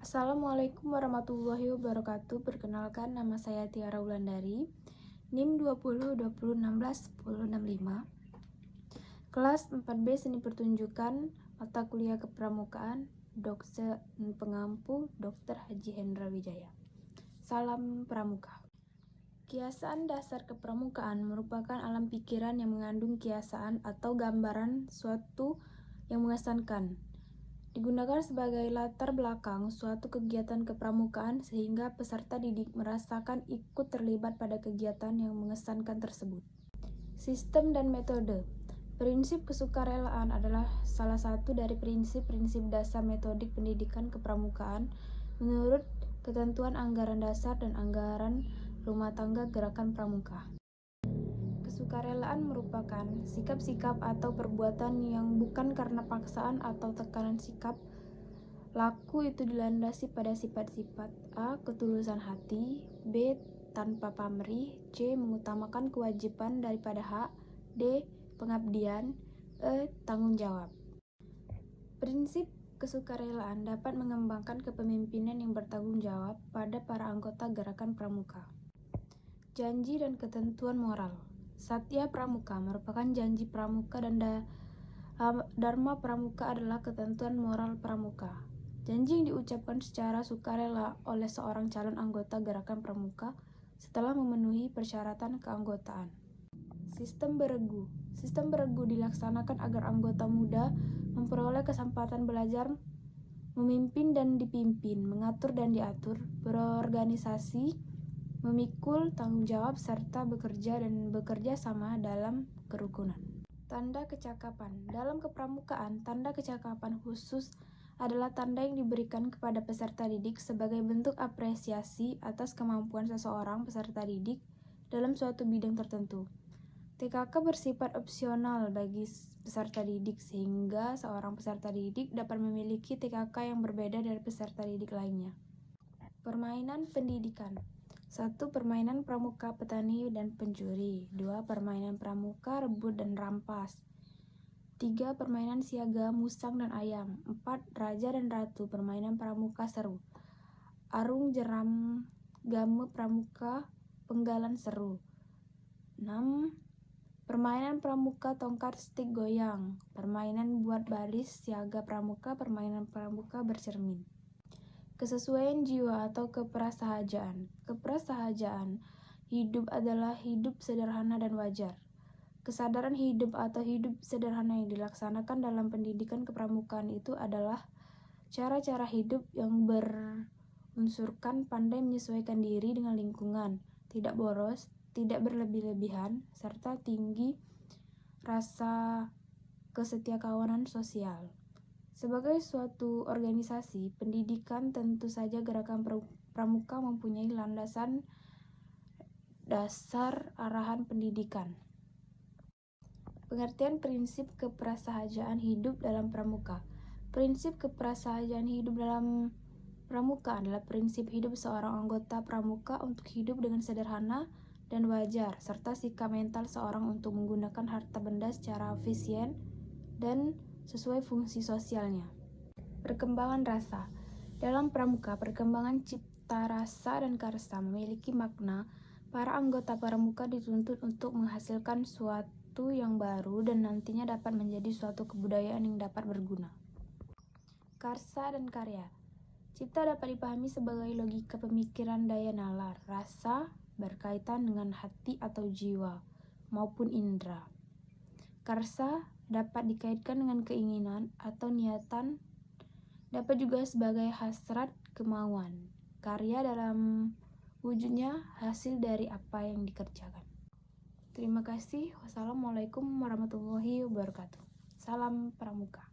Assalamualaikum warahmatullahi wabarakatuh. Perkenalkan, nama saya Tiara Wulandari, NIM 2020161065. Kelas 4B Seni Pertunjukan, mata kuliah Kepramukaan, dosen pengampu Dr. Haji Hendra Wijaya. Salam Pramuka. Kiasaan dasar kepramukaan merupakan alam pikiran yang mengandung kiasaan atau gambaran suatu yang mengesankan. Digunakan sebagai latar belakang suatu kegiatan kepramukaan sehingga peserta didik merasakan ikut terlibat pada kegiatan yang mengesankan tersebut. Sistem dan metode. Prinsip kesukarelaan adalah salah satu dari prinsip-prinsip dasar metodik pendidikan kepramukaan menurut ketentuan anggaran dasar dan anggaran rumah tangga gerakan pramuka. Kesukarelaan merupakan sikap-sikap atau perbuatan yang bukan karena paksaan atau tekanan sikap laku itu dilandasi pada sifat-sifat A. Ketulusan hati, B. Tanpa pamrih, C. Mengutamakan kewajiban daripada hak, D. Pengabdian, E. Tanggung jawab. Prinsip kesukarelaan dapat mengembangkan kepemimpinan yang bertanggung jawab pada para anggota gerakan pramuka. Janji dan ketentuan moral. Satya Pramuka merupakan janji pramuka dan Dharma Pramuka adalah ketentuan moral pramuka. Janji yang diucapkan secara sukarela oleh seorang calon anggota gerakan pramuka setelah memenuhi persyaratan keanggotaan. Sistem beregu. Sistem beregu dilaksanakan agar anggota muda memperoleh kesempatan belajar, memimpin dan dipimpin, mengatur dan diatur, berorganisasi, memikul tanggung jawab serta bekerja sama dalam kerukunan. Tanda kecakapan. Dalam kepramukaan, tanda kecakapan khusus adalah tanda yang diberikan kepada peserta didik sebagai bentuk apresiasi atas kemampuan seseorang peserta didik dalam suatu bidang tertentu. TKK bersifat opsional bagi peserta didik sehingga seorang peserta didik dapat memiliki TKK yang berbeda dari peserta didik lainnya. Permainan pendidikan. 1. Permainan pramuka petani dan pencuri. 2. Permainan pramuka rebut dan rampas. 3. Permainan siaga musang dan ayam. 4. Raja dan ratu. Permainan pramuka seru. Arung jeram game pramuka penggalan seru. 6. Permainan pramuka tongkat stik goyang. Permainan buat baris siaga pramuka. Permainan pramuka bercermin. Kesesuaian jiwa atau keprasahajaan. Keprasahajaan hidup adalah hidup sederhana dan wajar. Kesadaran hidup atau hidup sederhana yang dilaksanakan dalam pendidikan kepramukaan itu adalah cara-cara hidup yang berunsurkan pandai menyesuaikan diri dengan lingkungan, tidak boros, tidak berlebih-lebihan, serta tinggi rasa kesetiakawanan sosial. Sebagai suatu organisasi pendidikan, tentu saja gerakan pramuka mempunyai landasan dasar arahan pendidikan. Pengertian prinsip keprasahajaan hidup dalam pramuka. Prinsip keprasahajaan hidup dalam pramuka adalah prinsip hidup seorang anggota pramuka untuk hidup dengan sederhana dan wajar, serta sikap mental seorang untuk menggunakan harta benda secara efisien dan sesuai fungsi sosialnya. Perkembangan rasa. Dalam pramuka, perkembangan cipta rasa dan karsa memiliki makna. Para anggota pramuka dituntut untuk menghasilkan suatu yang baru dan nantinya dapat menjadi suatu kebudayaan yang dapat berguna. Karsa dan karya. Cipta dapat dipahami sebagai logika pemikiran daya nalar. Rasa berkaitan dengan hati atau jiwa maupun indera. Karsa dapat dikaitkan dengan keinginan atau niatan, dapat juga sebagai hasrat kemauan. Karya dalam wujudnya hasil dari apa yang dikerjakan. Terima kasih. Wassalamualaikum warahmatullahi wabarakatuh. Salam Pramuka.